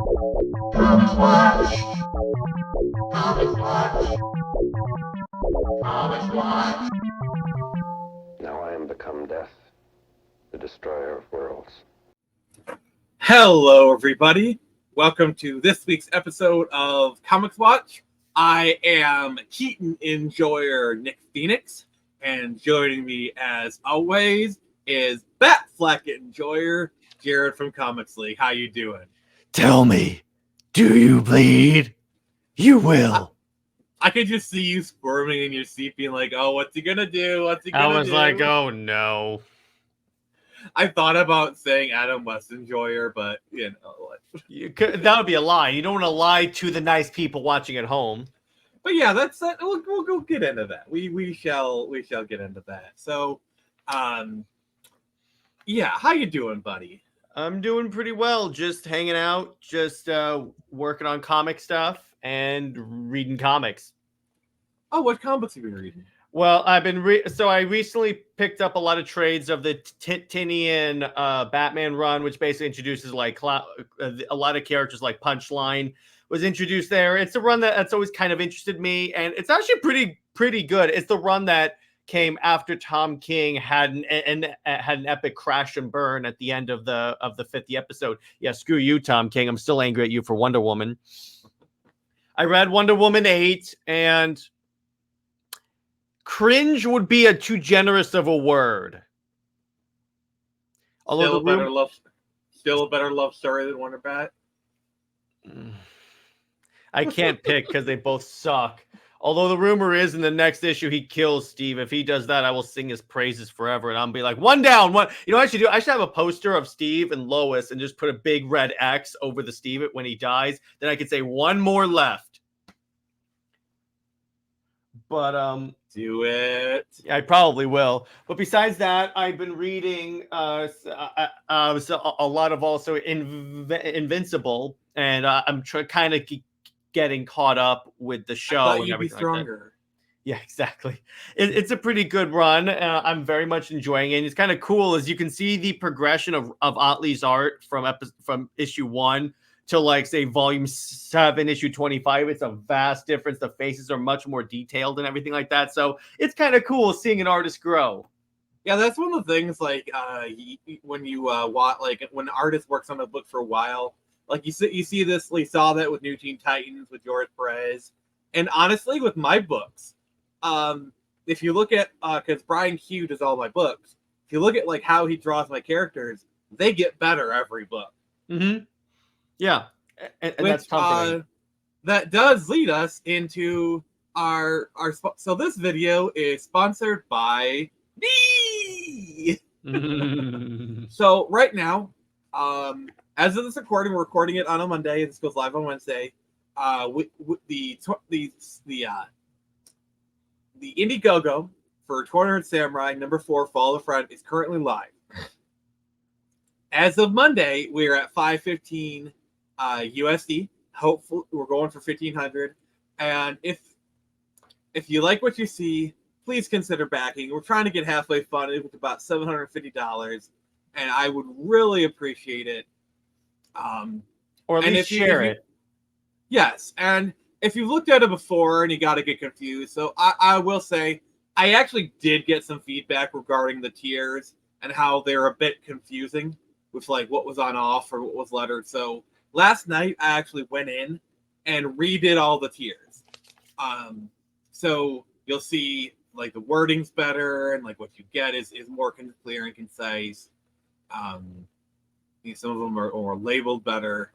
ComixWatch. ComixWatch. ComixWatch. Now I am become death, the destroyer of worlds. Hello, everybody. Welcome to this week's episode of ComixWatch. I am Keaton enjoyer Nick Phoenix, and joining me, as always, is Batfleck enjoyer Jared from Comics League. How you doing? Tell me, do you bleed? You will. I could just see you squirming in your seat, being like, "Oh, what's he gonna do? What's he gonna do?" I was like, oh no. I thought about saying Adam West enjoyer, but you know what? That would be a lie. You don't want to lie to the nice people watching at home. But yeah, that's that. We'll go get into that. We shall get into that. So, yeah, how you doing, buddy? I'm doing pretty well. Just hanging out, just working on comic stuff and reading comics. Oh, what comics have you been reading? Well, I've been I recently picked up a lot of trades of the Tinian Batman run, which basically introduces like a lot of characters like Punchline was introduced there. It's a run that's always kind of interested me, and it's actually pretty good. It's the run that came after Tom King had an epic crash and burn at the end of the 50th episode. Yeah, screw you, Tom King. I'm still angry at you for Wonder Woman. I read Wonder Woman 8, and cringe would be too generous of a word. Although still a better love story than Wonder Bat. I can't pick because they both suck. Although the rumor is in the next issue he kills Steve. If he does that, I will sing his praises forever, and I'll be like, one down, one. You know what I should do? I should have a poster of Steve and Lois and just put a big red X over the Steve when he dies. Then I could say one more left. But do it. I probably will. But besides that, I've been reading a lot of also Invincible, and I'm kind of getting caught up with the show. I thought you'd be stronger. Like yeah, exactly. It's a pretty good run. I'm very much enjoying it. And it's kind of cool as you can see the progression of Otley's art from issue 1 to like say volume 7, issue 25. It's a vast difference. The faces are much more detailed and everything like that. So it's kind of cool seeing an artist grow. Yeah, that's one of the things. Like when you watch, like when an artist works on a book for a while, like you see this. We saw that with New Teen Titans with George Perez, and honestly, with my books, if you look at because Brian Q does all my books, if you look at like how he draws my characters, they get better every book. Mm-hmm. Yeah, and that's something. That does lead us into our. So this video is sponsored by me. So right now, as of this recording, we're recording it on a Monday. This goes live on Wednesday. The Indiegogo for 200 Samurai #4 Fall of the Front is currently live. As of Monday, we're at $515 USD. Hopefully, we're going for $1,500. And if you like what you see, please consider backing. We're trying to get halfway funded with about $750, and I would really appreciate it. Or at least share it. Yes, and if you've looked at it before and you got to get confused, so I will say I actually did get some feedback regarding the tiers and how they're a bit confusing with like what was on off or what was lettered. So last night I actually went in and redid all the tiers. So you'll see like the wording's better and like what you get is more clear and concise. Some of them are labeled better.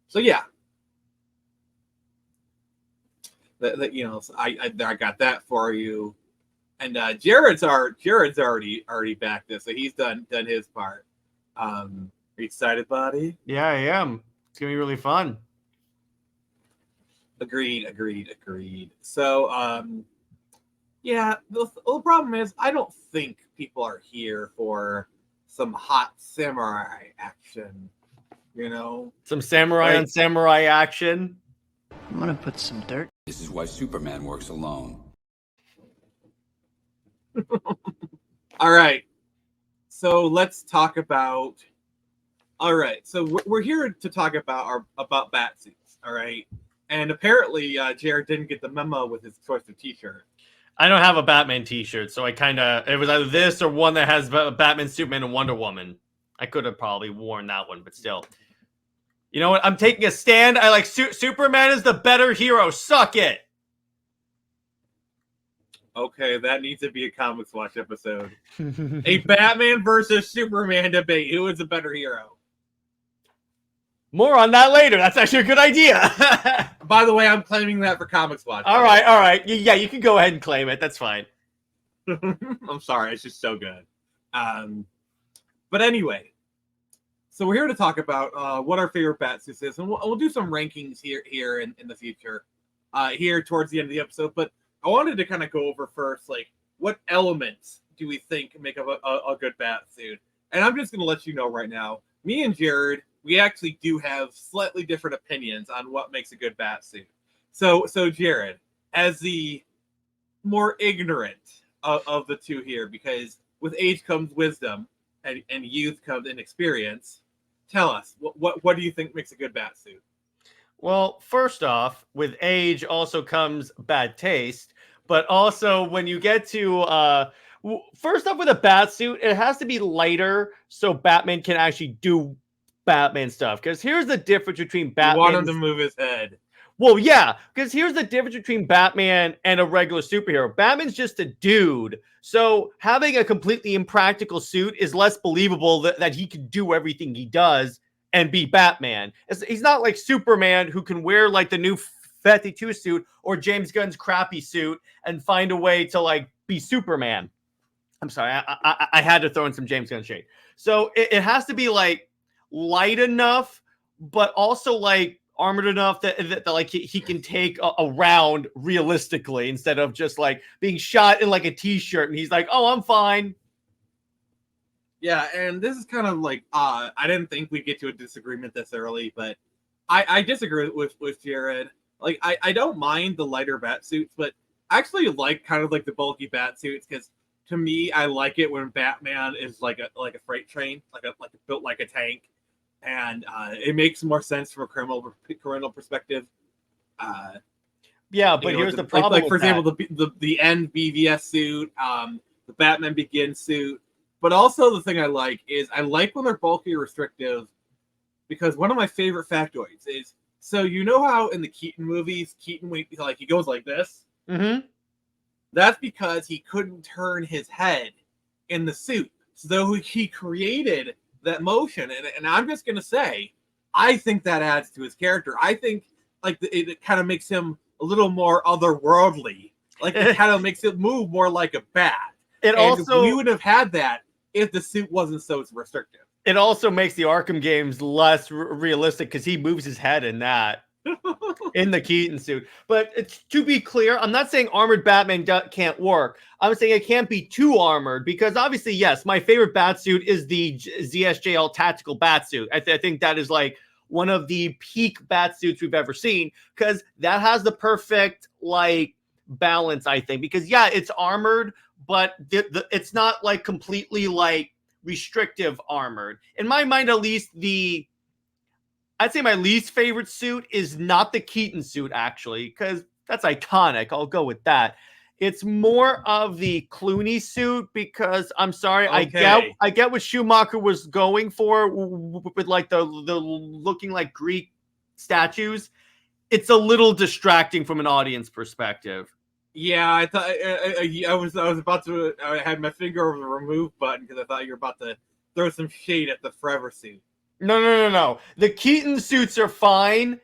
So yeah. That you know, so I got that for you, and Jared's already backed this, so he's done his part. Are you excited, buddy? Yeah, I am. It's gonna be really fun. Agreed. So yeah, the problem is I don't think people are here for some hot samurai action. You know, some samurai on samurai action. I'm gonna put some dirt. This is why Superman works alone. All right. So let's talk about All right, so we're here to talk about Batsuits. All right, and apparently Jared didn't get the memo with his choice of T-shirt. I don't have a Batman T-shirt, so it was either this or one that has Batman, Superman, and Wonder Woman. I could have probably worn that one, but still. You know what? I'm taking a stand. I like Superman is the better hero. Suck it. Okay, that needs to be a ComixWatch episode. A Batman versus Superman debate. Who is the better hero? More on that later. That's actually a good idea. By the way, I'm claiming that for ComixWatch. All right. Yeah, you can go ahead and claim it. That's fine. I'm sorry, it's just so good. But anyway, so we're here to talk about what our favorite Batsuits is, and we'll do some rankings here in the future, here towards the end of the episode. But I wanted to kind of go over first, like, what elements do we think make up a good Batsuit? And I'm just going to let you know right now, me and Jared, we actually do have slightly different opinions on what makes a good Batsuit. So Jared, as the more ignorant of the two here, because with age comes wisdom and youth comes inexperience, tell us, what do you think makes a good Batsuit? Well, first off, with age also comes bad taste, but also when you get to first off, with a Batsuit, it has to be lighter so Batman can actually do Batman stuff. Because here's the difference between Batman. You want him to move his head. Well, yeah, because here's the difference between Batman and a regular superhero. Batman's just a dude. So having a completely impractical suit is less believable that he can do everything he does and be Batman. He's not like Superman, who can wear like the new 52 suit or James Gunn's crappy suit and find a way to like be Superman. I'm sorry, I had to throw in some James Gunn shade. So it has to be like light enough, but also like armored enough that like he can take a round realistically instead of just like being shot in like a t-shirt and he's like, oh, I'm fine. Yeah, and this is kind of like I didn't think we'd get to a disagreement this early, but I disagree with Jared. Like I don't mind the lighter Batsuits, but I actually like kind of like the bulky Batsuits because to me I like it when Batman is like a freight train, like built like a tank, and it makes more sense from a criminal perspective. Yeah, but here's the problem. Like for example, the end BVS suit, the Batman Begins suit. But also the thing I like is I like when they're bulky or restrictive because one of my favorite factoids is, so you know how in the Keaton movies, he goes like this? Mm-hmm. That's because he couldn't turn his head in the suit. So he created that motion. And I'm just going to say, I think that adds to his character. I think like it kind of makes him a little more otherworldly. Like it kind of makes it move more like a bat. We would have had that if the suit wasn't so restrictive. It also makes the Arkham games less realistic because he moves his head in that, in the Keaton suit. But to be clear, I'm not saying armored Batman can't work. I'm saying it can't be too armored because obviously, yes, my favorite Batsuit is the ZSJL tactical Batsuit. I think that is like one of the peak Batsuits we've ever seen because that has the perfect like balance, I think. Because yeah, it's armored, but it's not like completely like restrictive armored. In my mind, at least, I'd say my least favorite suit is not the Keaton suit, actually, because that's iconic. I'll go with that. It's more of the Clooney suit because I'm sorry, okay. I get what Schumacher was going for with like the looking like Greek statues. It's a little distracting from an audience perspective. Yeah, I thought I was about to. I had my finger over the remove button because I thought you were about to throw some shade at the Forever suit. No. The Keaton suits are fine.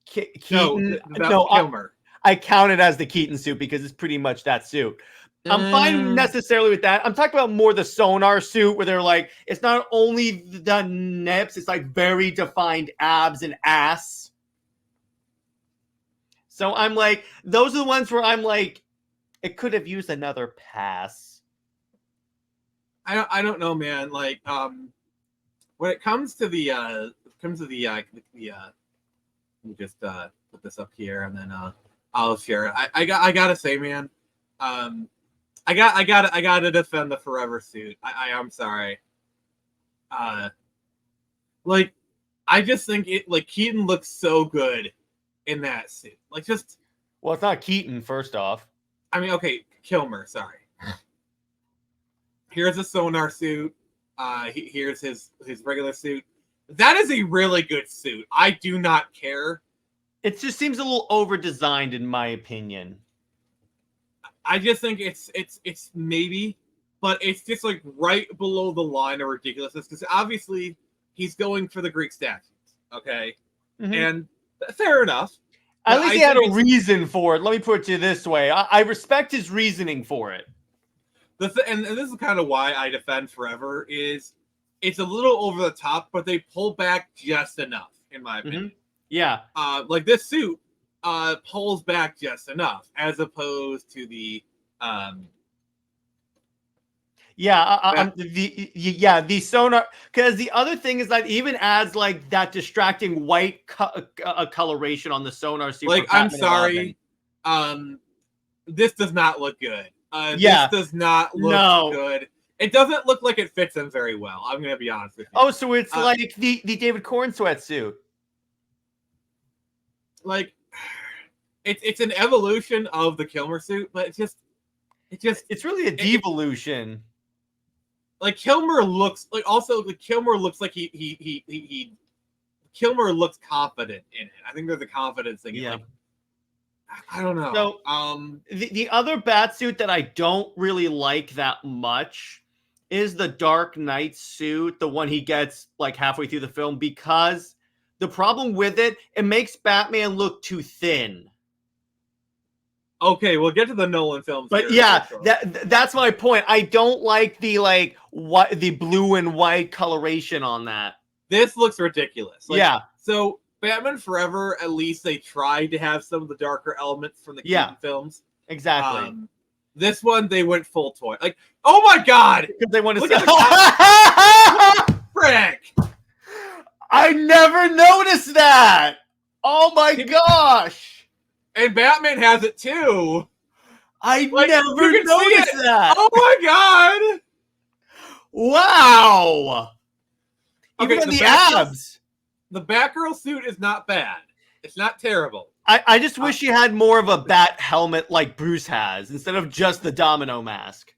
Keaton, Kilmer. I count it as the Keaton suit because it's pretty much that suit. I'm fine necessarily with that. I'm talking about more the Sonar suit where they're like, it's not only the nips, it's like very defined abs and ass. So I'm like, those are the ones where I'm like, it could have used another pass. I don't know, man. Like, when it comes to let me just put this up here and then I'll share it. I gotta say, man, I gotta defend the Forever suit. I'm sorry. Like, I just think Keaton looks so good in that suit. Like, just, Well, it's not Keaton, first off. I mean, okay, Kilmer, sorry. Here's a sonar suit. Here's his regular suit. That is a really good suit. I do not care. It just seems a little over-designed, in my opinion. I just think it's maybe, but it's just like right below the line of ridiculousness because obviously he's going for the Greek statues, okay, and fair enough. At least he had a reason for it. Let me put it to you this way: I respect his reasoning for it. And this is kind of why I defend Forever is it's a little over the top, but they pull back just enough, in my opinion. Yeah. Like this suit pulls back just enough, as opposed to the the sonar, because the other thing is that it even adds like that distracting white coloration on the sonar suit. Like, I'm sorry, this does not look good. This does not look good. It doesn't look like it fits him very well. I'm gonna be honest with you. Oh, so it's like the David Corn sweatsuit. Like, it's an evolution of the Kilmer suit, but it's really a devolution. Like, Kilmer looks like, also the Kilmer looks like Kilmer looks confident in it. I think there's a confidence thing. Yeah. Like, I don't know. So the other Batsuit that I don't really like that much is the Dark Knight suit, the one he gets like halfway through the film, because the problem with it makes Batman look too thin. Okay, we'll get to the Nolan films. But yeah, that's my point. I don't like the blue and white coloration on that. This looks ridiculous. Like, yeah. So Batman Forever, at least they tried to have some of the darker elements from the Keaton films. Exactly. This one, they went full toy. Like, oh my god! Because they want to say, frick! I never noticed that. Oh my gosh! And Batman has it too. I never noticed that. Oh my god! Wow! Okay, even the abs. The Batgirl suit is not bad. It's not terrible. I just wish she had more of a bat helmet like Bruce has instead of just the domino mask.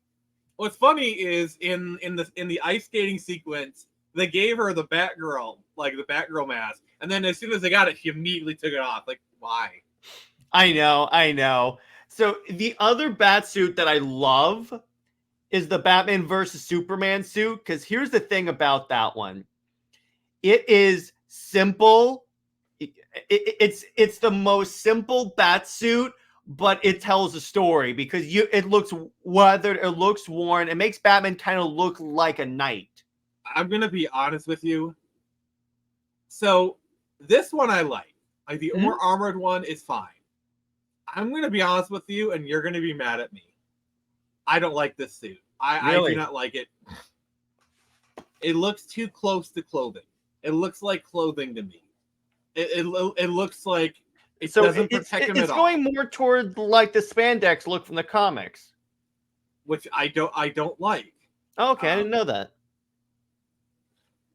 What's funny is in the ice skating sequence, they gave her the Batgirl mask, and then as soon as they got it, she immediately took it off. Like, why? I know. So the other Batsuit that I love is the Batman versus Superman suit, because here's the thing about that one. It is simple. It's the most simple Batsuit, but it tells a story because it looks weathered, it looks worn, it makes Batman kind of look like a knight. I'm gonna be honest with you. So this one I like. Like the more armored one is fine. I'm gonna be honest with you, and you're gonna be mad at me. I don't like this suit. I do not like it. It looks too close to clothing. It looks like clothing to me. It looks like it doesn't protect him at all. It's going more toward like the spandex look from the comics, which I don't like. Oh, okay, I didn't know that.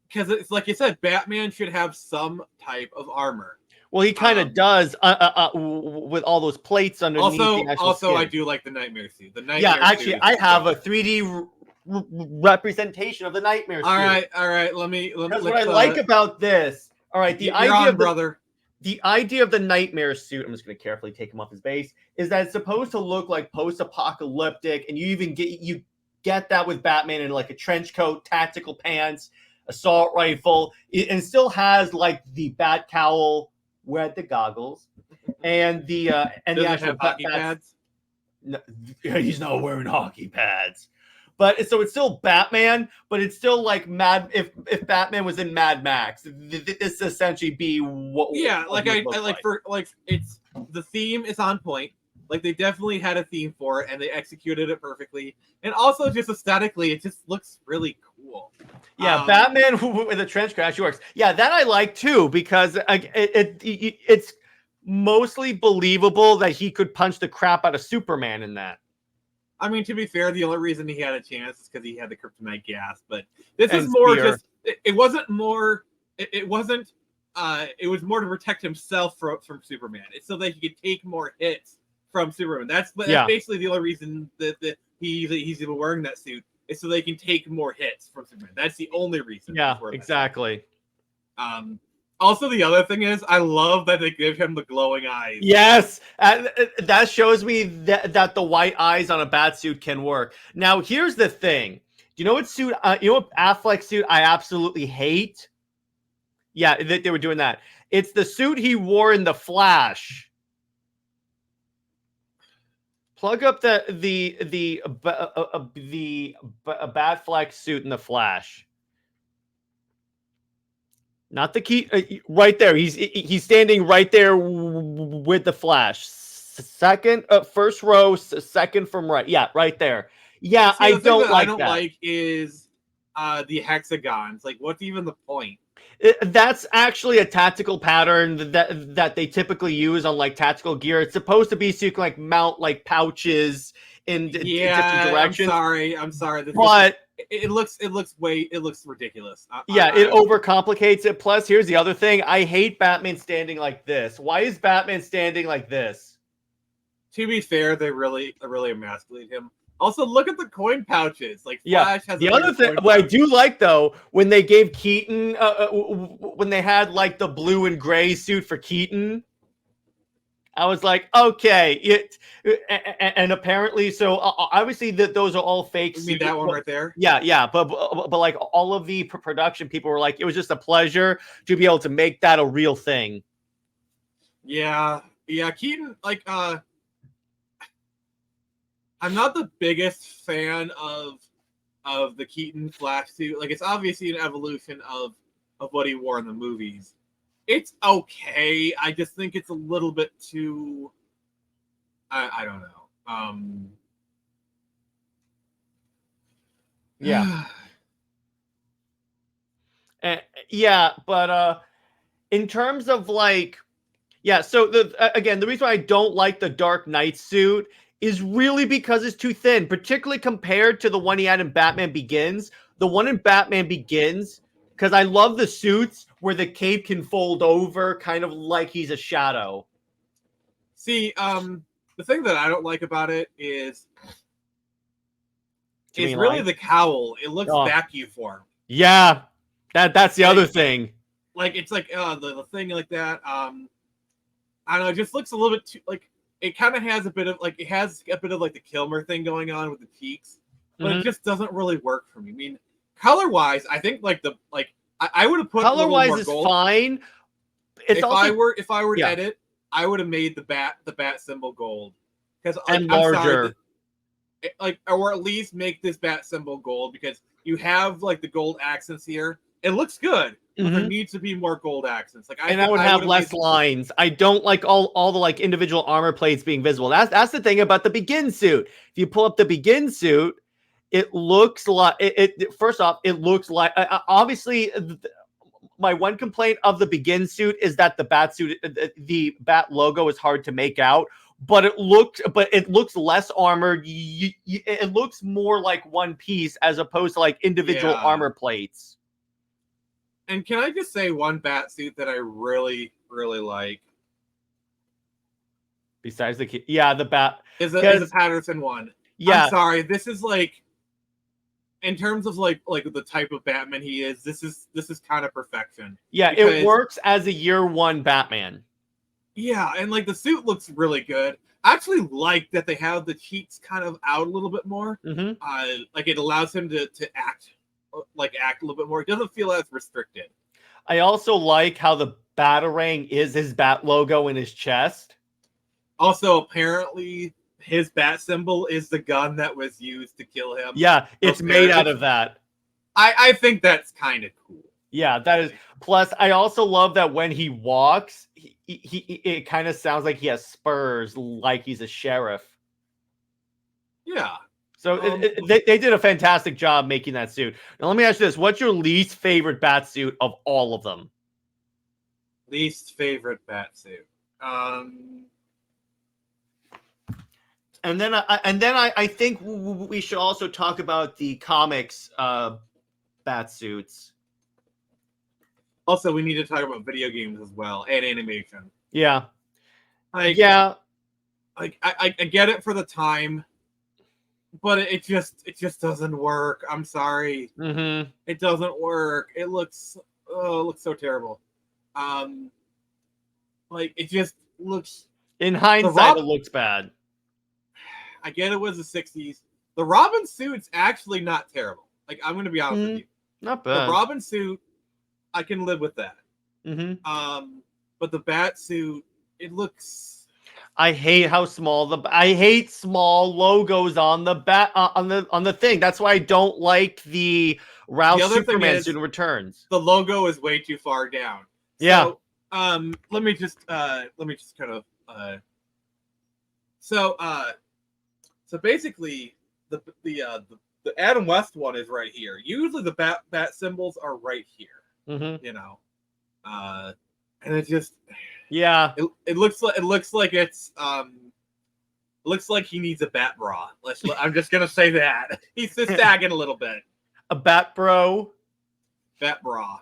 Because it's like you said, Batman should have some type of armor. Well, he kind of does with all those plates underneath. Also, I do like the Nightmare suit. The Nightmare actually, I have a 3D representation of the Nightmare suit. All right. That's what I like about this. All right, the idea of the Nightmare suit, I'm just going to carefully take him off his base, is that it's supposed to look like post-apocalyptic, and you get that with Batman in like a trench coat, tactical pants, assault rifle, and still has like the bat cowl, wear the goggles, and the actual hockey pads. No, he's not wearing hockey pads. But so it's still Batman, but it's still like if Batman was in Mad Max, this essentially be what. Yeah, it's the theme is on point. Like they definitely had a theme for it, and they executed it perfectly. And also, just aesthetically, it just looks really cool. Yeah, Batman with a trench coat actually works. Yeah, that I like too because it's mostly believable that he could punch the crap out of Superman in that. I mean, to be fair, the only reason he had a chance is because he had the kryptonite gas. But this is more just. It wasn't more it wasn't. It was more to protect himself from Superman. It's so that he could take more hits from Superman. That's basically the only reason that he's even wearing that suit. Is so they can take more hits from Superman. That's the only reason. Yeah, exactly. Also, the other thing is, I love that they give him the glowing eyes. Yes, that shows me that the white eyes on a Batsuit can work. Now, here's the thing. You know what suit? You know what Affleck suit I absolutely hate? Yeah, they were doing that. It's the suit he wore in The Flash. Plug up the Batfleck suit in The Flash. Not the key, right there. He's standing right there with the Flash. Second, first row, second from right. Yeah, right there. Yeah, See, I don't like that. Like is the hexagons. Like, what's even the point? That's actually a tactical pattern that they typically use on like tactical gear. It's supposed to be so you can like mount like pouches in different directions. I'm sorry. But it looks ridiculous. It overcomplicates it. Plus, here's the other thing. I hate Batman standing like this. Why is Batman standing like this? To be fair, they really emasculate him. Also, look at the coin pouches. Like Flash has the other thing. What I do like though, when they gave Keaton, when they had like the blue and gray suit for Keaton, I was like, okay, and apparently, so obviously that those are all fake. You mean that one right there? Yeah, but like all of the production people were like, it was just a pleasure to be able to make that a real thing. Yeah, Keaton, like, I'm not the biggest fan of the Keaton Flash suit. Like, it's obviously an evolution of what he wore in the movies. It's okay. I just think it's a little bit too. I don't know. But in terms of like, so the reason why I don't like the Dark Knight suit is really because it's too thin, particularly compared to the one he had in Batman Begins. The one in Batman Begins, because I love the suits where the cape can fold over, kind of like he's a shadow. See, the thing that I don't like about it is really the cowl. It looks vacuum formed. Yeah, that's the other thing. Like, it's like the thing like that. I don't know. It just looks a little bit too like. It kind of has a bit of like the Kilmer thing going on with the cheeks, but it just doesn't really work for me. I mean, color wise, I think I would have put color wise is gold. Fine. If I were to edit, I would have made the bat symbol gold because and larger, or at least make this bat symbol gold because you have like the gold accents here. It looks good. But there needs to be more gold accents. Like, I would have less lines. I don't like all the like individual armor plates being visible. That's the thing about the Begin suit. If you pull up the Begin suit, it looks like first off, it looks like obviously my one complaint of the Begin suit is that the bat suit, the bat logo is hard to make out. But it looks less armored. It looks more like one piece as opposed to like individual armor plates. And can I just say one bat suit that I really, really like? Besides the bat is a Patterson one. Yeah, I'm sorry. This is like, in terms of like the type of Batman he is. This is kind of perfection. Yeah, it works as a year one Batman. Yeah, and like the suit looks really good. I actually like that they have the cheeks kind of out a little bit more. Like it allows him to act a little bit more. It doesn't feel as restricted. I also like how the Batarang is his bat logo in his chest. Also, apparently, his bat symbol is the gun that was used to kill him. Yeah, it's made out of that. I think that's kind of cool. Yeah, that is. Plus, I also love that when he walks, it kind of sounds like he has spurs, like he's a sheriff. Yeah. So they did a fantastic job making that suit. Now, let me ask you this. What's your least favorite bat suit of all of them? Least favorite bat suit. And then I think we should also talk about the comics bat suits. Also, we need to talk about video games as well and animation. Yeah. Like, Yeah. like I get it for the time, but it just doesn't work. I'm sorry, Mm-hmm. it doesn't work. It looks so terrible. Like it just looks. In hindsight, it looks bad. I get it was the '60s. The Robin suit's actually not terrible. Like I'm gonna be honest with you, Not bad. the Robin suit, I can live with that. Mm-hmm. But the Batsuit, it looks. I hate how small I hate small logos on the on the thing. That's why I don't like the Ralph Superman suit in Returns. The logo is way too far down. Yeah. So, let me just kind of so basically the Adam West one is right here. Usually the bat symbols are right here. Mm-hmm. You know. And it just it looks like it's looks like he needs a bat bra. I'm just gonna say that. He's just sagging a little bit. A bat bro. Bat bra.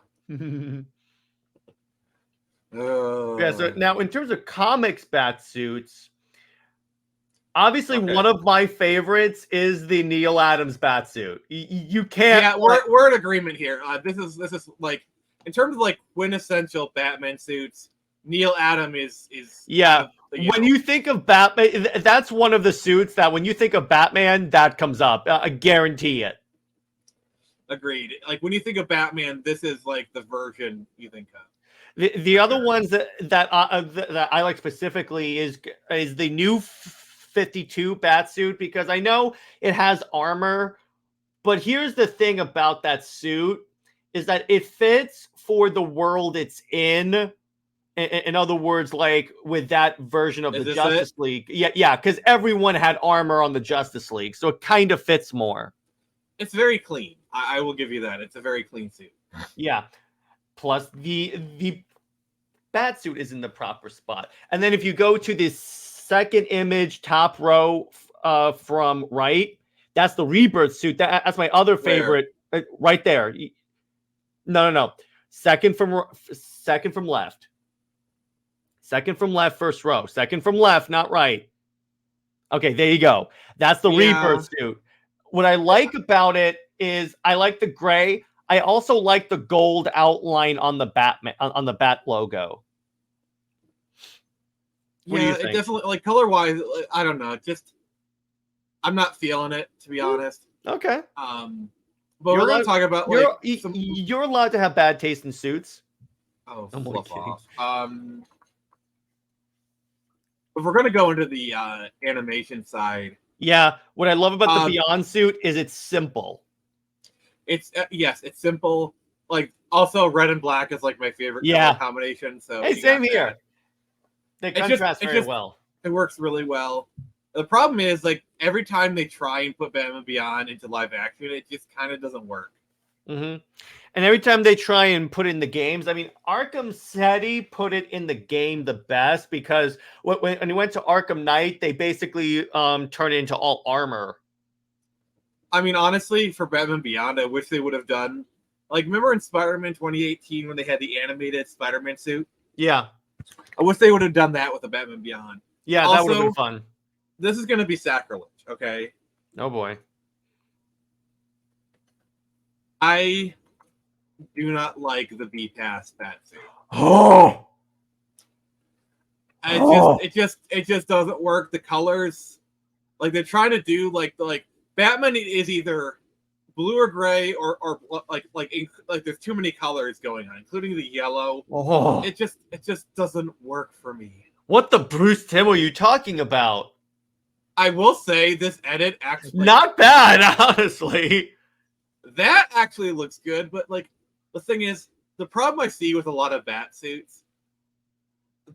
Yeah, so now in terms of comics bat suits, obviously one of my favorites is the Neil Adams bat suit. You can't. Yeah, we're in agreement here. This is like in terms of like quintessential Batman suits, Neil Adams is yeah. When you think of Batman, that's one of the suits that when you think of Batman, that comes up. I guarantee it. Agreed. Like when you think of Batman, this is like the version you think of. The other ones that I like specifically is the new 52 Batsuit, because I know it has armor, but here's the thing about that suit is that it fits for the world it's in. In other words, like with that version of the Justice League. Yeah, because everyone had armor on the Justice League, so it kind of fits more. It's very clean. I will give you that. It's a very clean suit. Yeah. Plus, the Batsuit is in the proper spot. And then if you go to the second image, top row from right, that's the Rebirth suit. That's my other favorite. Right there. No. Second from left. Second from left, first row. Second from left, not right. Okay, there you go. That's the Rebirth suit. What I like about it is I like the gray. I also like the gold outline on the Batman on the Bat logo. What do you think? It definitely, like color wise, I don't know. Just I'm not feeling it, to be honest. Okay. But we're gonna talk about like you're allowed to have bad taste in suits. Oh, fluff off. If we're gonna go into the animation side, yeah. What I love about the Beyond suit is it's simple. It's yes, it's simple. Like also red and black is like my favorite color combination. So hey, same here. They contrast very well. It works really well. The problem is like every time they try and put Batman Beyond into live action, it just kind of doesn't work. Mm-hmm. And every time they try and put in the games, I mean, Arkham City put it in the game the best because when he went to Arkham Knight, they basically turned it into all armor. I mean, honestly, for Batman Beyond, I wish they would have done like remember in Spider-Man 2018 when they had the animated Spider-Man suit? Yeah. I wish they would have done that with the Batman Beyond. Yeah, also, that would have been fun. This is going to be sacrilege, okay? Oh boy. I do not like the V-Pass Batsuit. Oh. It just doesn't work. The colors, like they're trying to do like Batman is either blue or gray or like there's too many colors going on, including the yellow. Oh. It just doesn't work for me. What the Bruce Timm are you talking about? I will say this edit actually not bad, honestly. That actually looks good, but like the thing is, the problem I see with a lot of bat suits,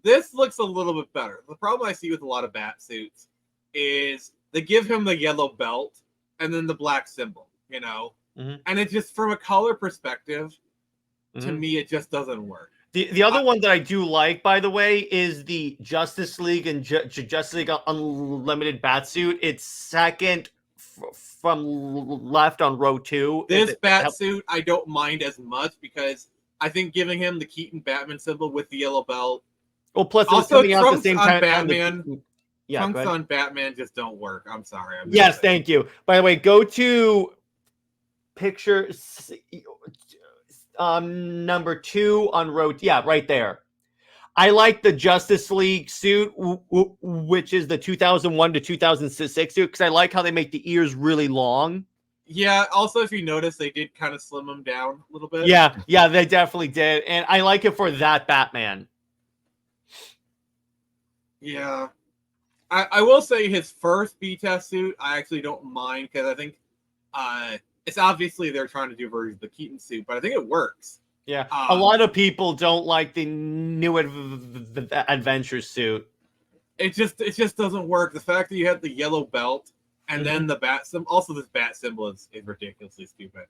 this looks a little bit better. The problem I see with a lot of bat suits is they give him the yellow belt and then the black symbol, you know? Mm-hmm. And it just, from a color perspective, to me, it just doesn't work. The other one that I do like, by the way, is the Justice League and Justice League Unlimited Batsuit. It's second from left on row 2. This Batsuit I don't mind as much because I think giving him the Keaton Batman symbol with the yellow belt. Well, plus it was Also, coming out at the Trunks same on time. Batman. Yeah, Trunks go ahead. on Batman just don't work. I'm sorry. Yes, thank you. By the way, go to picture number 2 on row. Yeah, right there. I like the Justice League suit, which is the 2001 to 2006 suit, because I like how they make the ears really long. Yeah, also, if you notice, they did kind of slim him down a little bit. Yeah, they definitely did. And I like it for that Batman. Yeah. I will say his first B-Test suit, I actually don't mind, because I think it's obviously they're trying to do versions of the Keaton suit, but I think it works. Yeah, a lot of people don't like the new adventure suit. It just doesn't work. The fact that you have the yellow belt and then the bat symbol, also this bat symbol is ridiculously stupid.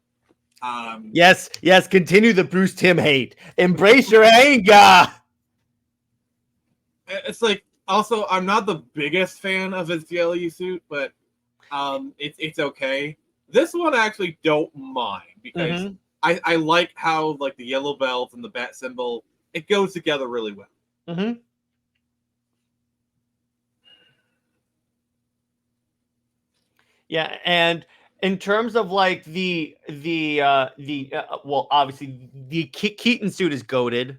Yes, continue the Bruce Timm hate. Embrace your anger. It's like, also, I'm not the biggest fan of his GLE suit, but it's okay. This one I actually don't mind, because I like how, like, the yellow belt and the bat symbol, it goes together really well. Yeah, and in terms of like well, obviously the Keaton suit is goated.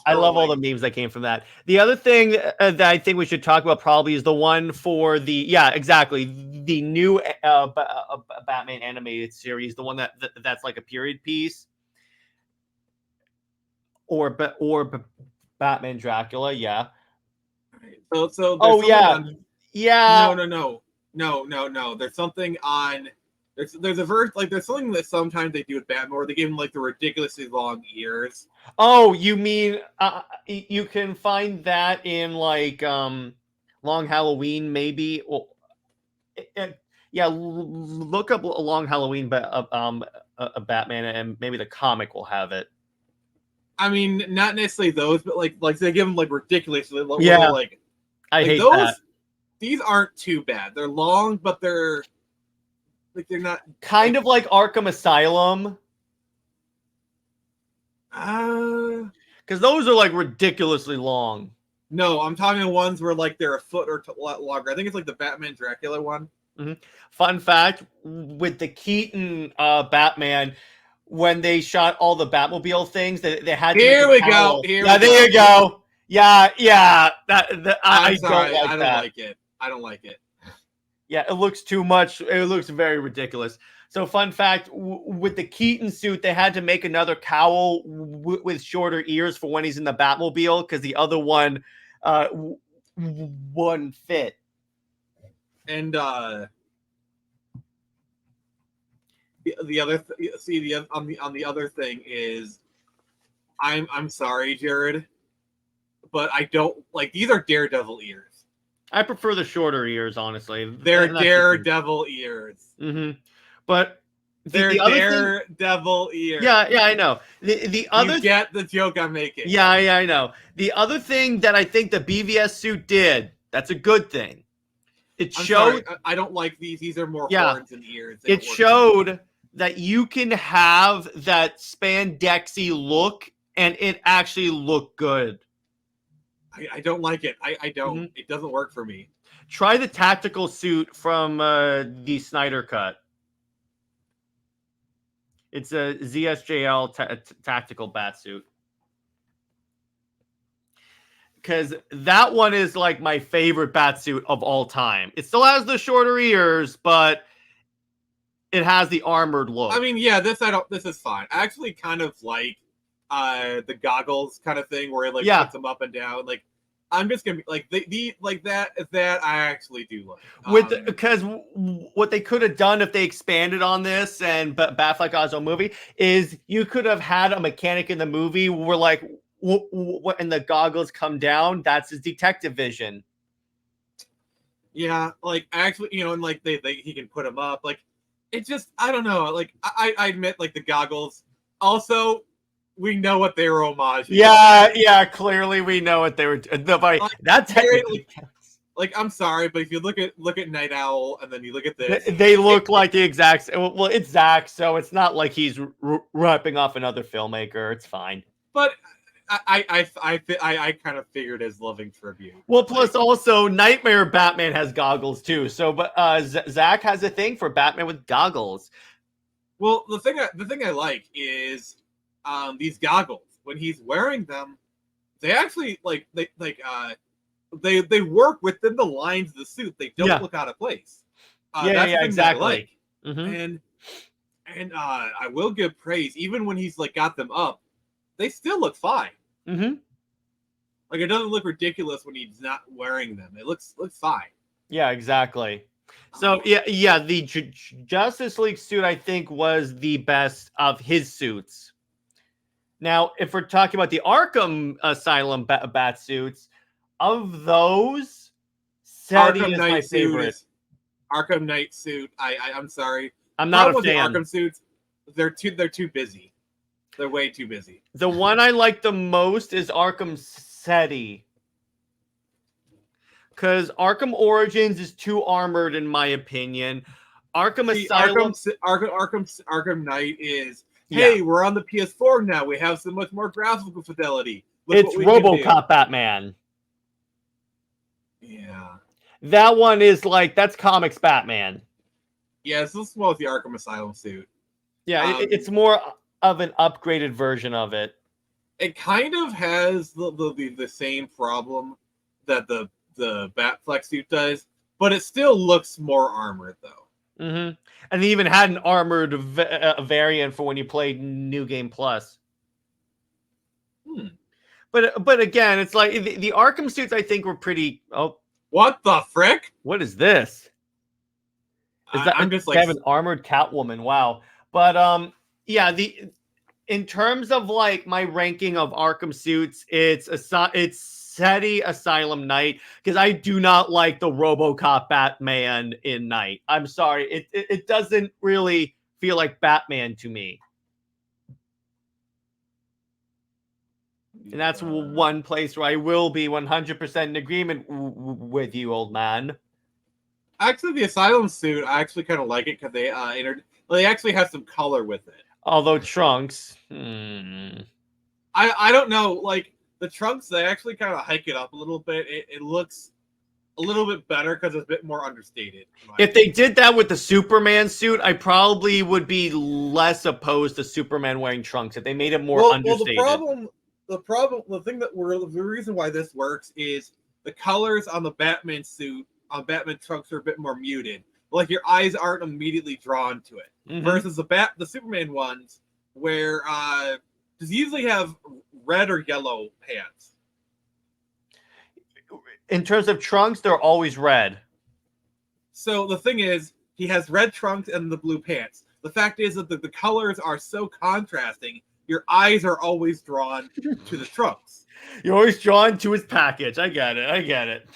I love all the memes that came from that. The other thing that I think we should talk about probably is the one for the the new Batman animated series, the one that's like a period piece, or Batman Dracula. So Oh yeah, No. There's something on. There's a verse, like, there's something that sometimes they do with Batman where they give him like the ridiculously long ears. Oh, you mean you can find that in like Long Halloween, maybe? Well, yeah, look up a Long Halloween, but a Batman, and maybe the comic will have it. I mean, not necessarily those, but like they give him like ridiculously long. Yeah, like I hate those. that. These aren't too bad. They're long, but they're not kind of like Arkham Asylum. Because those are like ridiculously long. No, I'm talking the ones where like they're a foot or longer. I think it's like the Batman Dracula one. Fun fact, with the Keaton Batman, when they shot all the Batmobile things, they had to Here we go. There you go. Yeah. I don't like it. I don't like it. Yeah, it looks too much. It looks very ridiculous. So, fun fact, with the Keaton suit, they had to make another cowl with shorter ears for when he's in the Batmobile, because the other one wouldn't fit. And the other thing is, I'm sorry, Jared, but I don't like, these are Daredevil ears. I prefer the shorter ears, honestly. They're Daredevil ears. But they're Daredevil ears. Yeah, I know. The other, you get the joke I'm making. Yeah, I know. The other thing that I think the BVS suit did, that's a good thing. It showed. Sorry, I don't like these. These are more horns and ears. It showed that you can have that spandexy look, and it actually looked good. I don't like it. I don't. It doesn't work for me. Try the tactical suit from the Snyder Cut. It's a ZSJL tactical Batsuit. Because that one is like my favorite Batsuit of all time. It still has the shorter ears, but it has the armored look. I mean, yeah, this is fine. I actually kind of like the goggles kind of thing where it like puts them up and down. Like, I'm just gonna be like the like that I actually do like. Because what they could have done if they expanded on this and Batfleck got his own movie is you could have had a mechanic in the movie where like when the goggles come down, that's his detective vision. Yeah, like actually, and like he can put them up. Like, it just, I don't know. Like, I admit, like, the goggles. Also, we know what they were homaging. Yeah, clearly we know what they were. That's Like, I'm sorry, but if you look at Night Owl and then you look at this, They look like the exact. Well, it's Zach, so it's not like he's ripping off another filmmaker. It's fine. but I kind of figured as loving tribute. Well, plus also Nightmare Batman has goggles too. So, but Zach has a thing for Batman with goggles. Well, the thing I like is these goggles. When he's wearing them, they actually they work within the lines of the suit. They don't look out of place. Yeah, exactly. That I like. And I will give praise, even when he's like got them up, they still look fine. Mm-hmm. Like, it doesn't look ridiculous when he's not wearing them. It looks fine. Yeah, exactly. So yeah, the Justice League suit I think was the best of his suits. Now, if we're talking about the Arkham Asylum bat suits, of those, Seti is my favorite. Arkham Knight suit. I'm sorry. I'm not a fan. The Arkham suits, they're too busy. They're way too busy. The one I like the most is Arkham Seti. Because Arkham Origins is too armored, in my opinion. Arkham Asylum... Arkham Knight is, hey, we're on the PS4 now. We have so much more graphical fidelity. It's RoboCop Batman. Yeah. That one is like, that's comics Batman. Yeah, this is more with the Arkham Asylum suit. Yeah, it's more of an upgraded version of it. It kind of has the same problem that the Batflex suit does, but it still looks more armored, though. Mm-hmm. And they even had an armored variant for when you played New Game Plus. But again, it's like the Arkham suits I think were pretty... Oh, what the frick? What is this? Is that I'm just they like... have an armored Catwoman? Wow. But yeah, in terms of like my ranking of Arkham suits, it's Seti Asylum Knight, because I do not like the RoboCop Batman in Knight. I'm sorry, it doesn't really feel like Batman to me. And that's one place where I will be 100% in agreement with you, old man. Actually, the Asylum suit, I actually kind of like it because they actually have some color with it. Although Trunks, I don't know, like the Trunks, they actually kind of hike it up a little bit. It looks a little bit better because it's a bit more understated. If they did that with the Superman suit, I probably would be less opposed to Superman wearing trunks if they made it more understated. The reason why this works is the colors on the Batman suit, on Batman trunks, are a bit more muted. Like, your eyes aren't immediately drawn to it. Mm-hmm. Versus the Superman ones, where does he usually have red or yellow pants? In terms of trunks, they're always red. So the thing is, he has red trunks and the blue pants. The fact is that the colors are so contrasting, your eyes are always drawn to the trunks. You're always drawn to his package. I get it.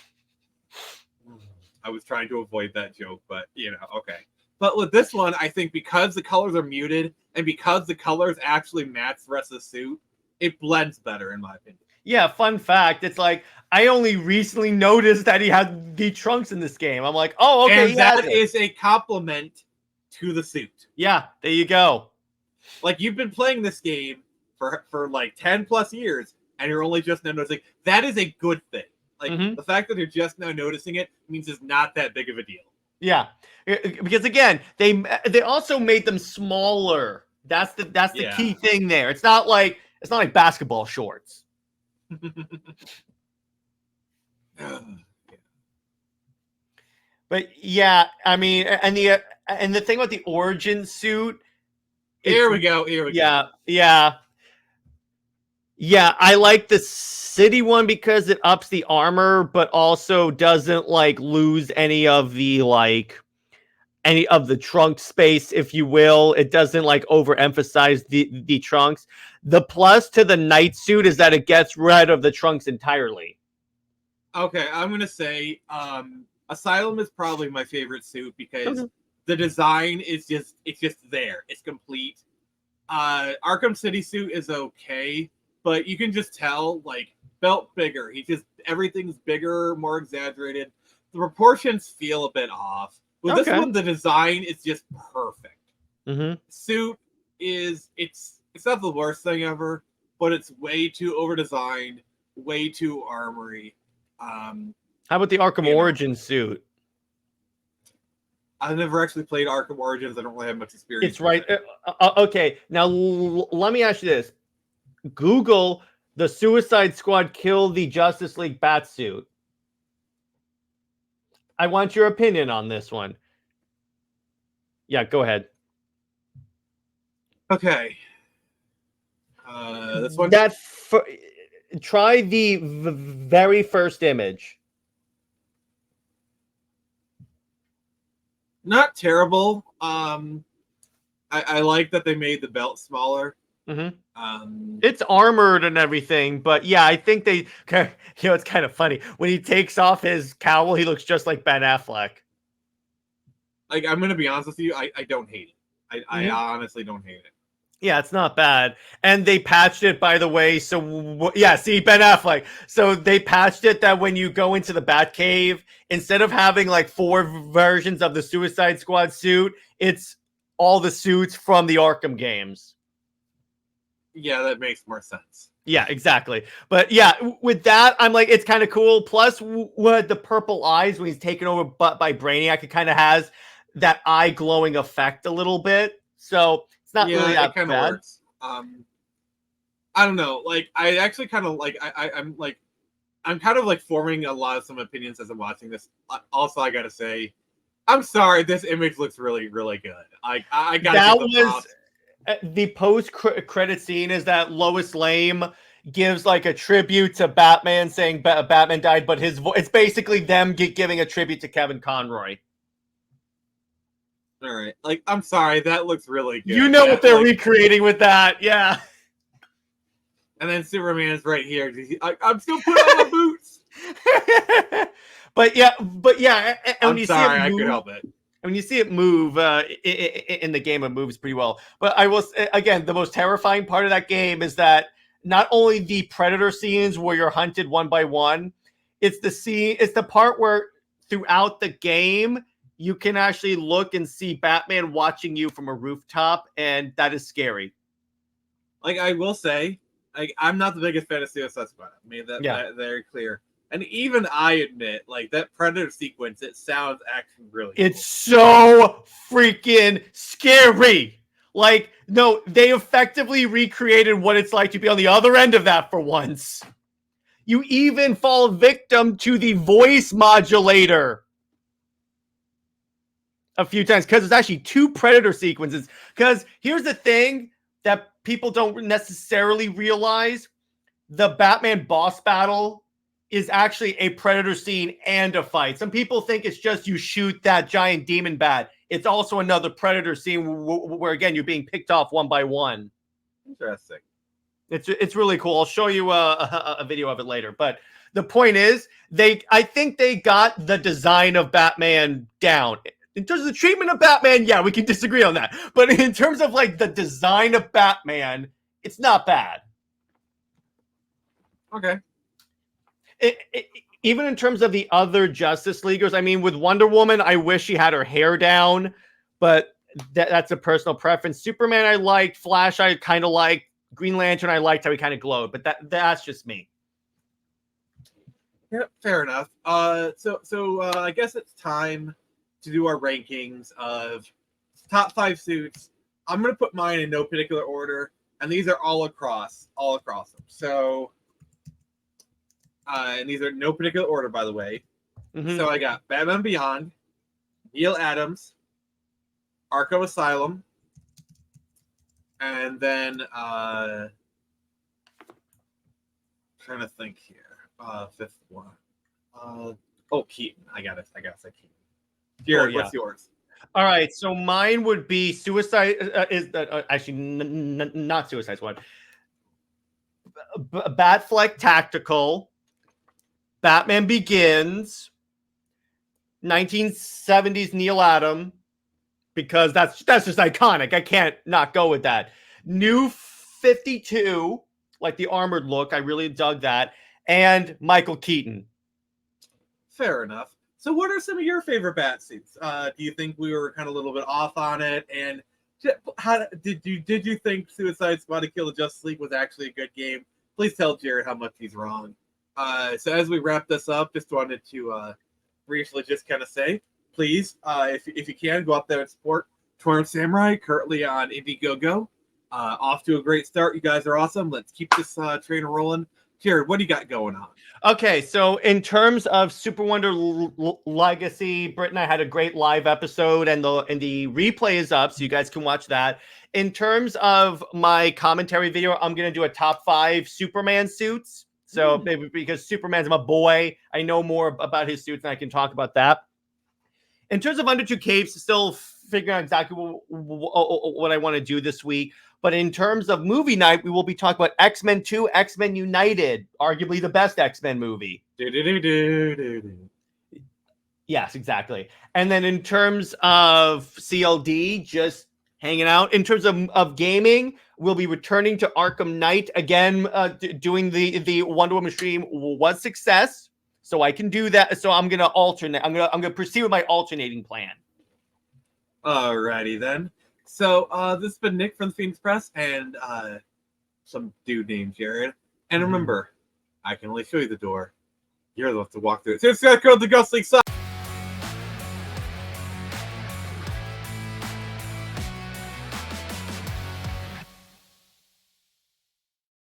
I was trying to avoid that joke, but, okay. But with this one, I think because the colors are muted and because the colors actually match the rest of the suit, it blends better, in my opinion. Yeah, fun fact. It's like, I only recently noticed that he had the trunks in this game. I'm like, oh, okay. And that is a compliment to the suit. Yeah, there you go. Like, you've been playing this game for like 10 plus years, and you're only just now noticing. That is a good thing. Like, the fact that you're just now noticing it means it's not that big of a deal. Yeah, because again, they also made them smaller. That's the key thing there. It's not like basketball shorts. But yeah, I mean, and the thing about the origin suit. Here we go. Yeah, I like the city one because it ups the armor, but also doesn't like lose any of the trunk space, if you will. It doesn't like overemphasize the trunks. The plus to the night suit is that it gets rid of the trunks entirely. Okay, I'm gonna say Asylum is probably my favorite suit because the design is just there. It's complete. Arkham City suit is okay, but you can just tell, like, belt bigger. Everything's bigger, more exaggerated. the proportions feel a bit off. With this Okay. one, the design is just perfect. Mm-hmm. Suit is it's not the worst thing ever, but it's way too over designed, way too armory. How about the Arkham You know. Origins suit? I've never actually played Arkham Origins. I don't really have much experience. It's right. Okay, now let me ask you this: Google the Suicide Squad kill the Justice League Batsuit. I want your opinion on this one. Yeah, go ahead. Okay. This one. Try the very first image. Not terrible. I like that they made the belt smaller. Mm-hmm. It's armored and everything, but yeah, I think they. It's kind of funny when he takes off his cowl. He looks just like Ben Affleck. Like, I'm gonna be honest with you, I don't hate it. I honestly don't hate it. Yeah, it's not bad. And they patched it, by the way. So, yeah, see, Ben Affleck. So they patched it that when you go into the Batcave, instead of having like 4 versions of the Suicide Squad suit, it's all the suits from the Arkham games. Yeah, that makes more sense. Yeah, exactly. But yeah, with that, I'm like, it's kind of cool. Plus, with the purple eyes when he's taken over by Brainiac, it kind of has that eye glowing effect a little bit. So it's not really that it kind of bad. works. I don't know. Like, I actually kind of like. I'm kind of like forming a lot of some opinions as I'm watching this. Also, I gotta say, I'm sorry. This image looks really, really good. I gotta. That give the props. The post credit scene is that Lois Lane gives like a tribute to Batman, saying Batman died, but his voice. It's basically them giving a tribute to Kevin Conroy. All right. Like, I'm sorry. That looks really good. You know what they're recreating with that, yeah. And then Superman's right here. I'm still putting on my boots. but yeah. And I'm when you sorry. see it move, I could help it. When you see it move in the game, it moves pretty well. But I will again, the most terrifying part of that game is that not only the Predator scenes where you're hunted one by one, it's the part where throughout the game you can actually look and see Batman watching you from a rooftop, and that is scary. Like, I will say, I'm not the biggest fan of Suicide Squad. I made that very clear. And even I admit, like, that Predator sequence, it sounds actually really cool. It's so freaking scary. Like, no, they effectively recreated what it's like to be on the other end of that for once. You even fall victim to the voice modulator a few times because there's actually 2 Predator sequences. Because here's the thing that people don't necessarily realize. The Batman boss battle is actually a Predator scene and a fight. Some people think it's just you shoot that giant demon bat. It's also another Predator scene where again, you're being picked off one by one. Interesting. It's really cool. I'll show you a video of it later. But the point is, I think they got the design of Batman down. In terms of the treatment of Batman, yeah, we can disagree on that. But in terms of like the design of Batman, it's not bad. Okay. Even in terms of the other Justice Leaguers, I mean, with Wonder Woman, I wish she had her hair down, but that's a personal preference. Superman, I liked. Flash, I kind of liked. Green Lantern, I liked how he kind of glowed, but that's just me. Yeah, fair enough. So I guess it's time to do our rankings of top 5 suits. I'm gonna put mine in no particular order, and these are all across them. So, and these are no particular order, by the way. Mm-hmm. So I got Batman Beyond, Neil Adams, Arkham Asylum, and then trying to think here. 5th one. Keaton. I got it. I got to say Keaton. Jared, what's yours? All right, so mine would be Suicide. Actually not Suicide Squad. Batfleck Tactical, Batman Begins, 1970s Neil Adam, because that's just iconic. I can't not go with that. New 52, like the armored look. I really dug that. And Michael Keaton. Fair enough. So what are some of your favorite Batsuits? Do you think we were kind of a little bit off on it? And how did you think Suicide Squad to Kill the Justice League was actually a good game? Please tell Jared how much he's wrong. So as we wrap this up, just wanted to briefly just kind of say, please, if you can, go out there and support Torrent Samurai, currently on Indiegogo. Off to a great start. You guys are awesome. Let's keep this train rolling. Jared, what do you got going on? Okay, so in terms of Super Wonder Legacy, Britt and I had a great live episode, and the replay is up, so you guys can watch that. In terms of my commentary video, I'm gonna do a top 5 Superman suits. So because Superman's my boy, I know more about his suits, and I can talk about that. In terms of Under Two Capes, still figuring out exactly what I want to do this week. But in terms of movie night, we will be talking about X-Men 2, X-Men United, arguably the best X-Men movie. Yes, exactly. And then in terms of CLD, just hanging out. In terms of gaming, we'll be returning to Arkham Knight again. Doing the Wonder Woman stream was success, so I can do that. So I'm gonna alternate. I'm gonna proceed with my alternating plan. Alrighty then. So this has been Nick from the Phoenix Press and some dude named Jared. And remember, I can only show you the door. You're the one to walk through it. So it's got to go to the Ghost League side.